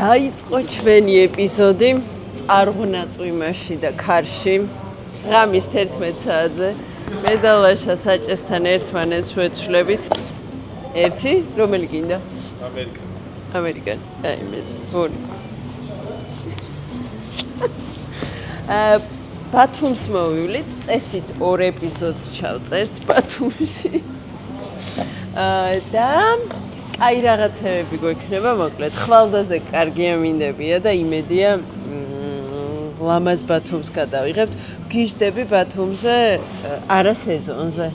დაიწყო ჩვენი ეპიზოდი წარღვნა წვიმაში და ქარში. ღამის 11 საათზე მე და ლაშა საჭესთან ერთმანეთს ვეცვლებით. ერთი, რომელი გინდა? ამერიკანი. აი მეც. ორი. ბათუმს მოვივლით, წესით 2 ეპიზოდს ჩავწერთ ბათუმში. და აი რაღაცები გვექნება, მოკლედ, ხვალდაზე კარგი ამინდებია და იმედია ლამაზ ბათუმს გადავიღებთ. გიჟდები ბათუმზე არა სეზონზე.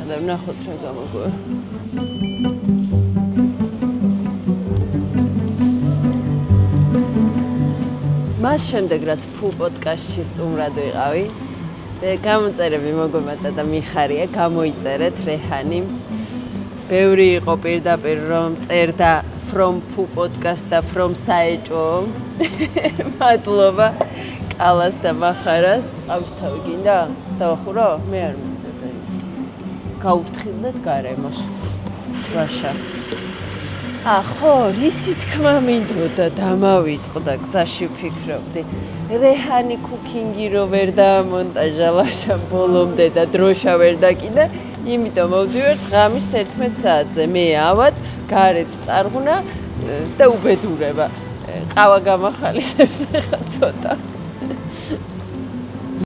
და ვნახოთ რა გამოგვია. მას შემდეგ რაც ფულ პოდკასტში სტუმრად ვიყავი, გამოწერები მოგვემატა და მიხარია, გამოიწერეთ რეჰანი. ბევრი იყო პირდაპირ რომ წერდა from Poo podcast და from საეჭო. მადლობა კალას და მახარას. ყავს თავი გინდა? დავახურო? მე არ მინდა. გაუფრთხილდეთ გარემოს. ვაშა. ხო, რისი თქმა მინდოდა დამავიწყდა გზაში ვფიქრობდი. რეჰანი კუკინგი რო ვერ დაამონტაჟა ლაშა ბოლომდე და დროშა ვერ დაკიდა. იმიტომ მოვდივართ ღამის 11 საათზე. მე ავად, გარეთ წარღვნა და უბედურება. ყავა გამახალისებს ახლა ცოტა.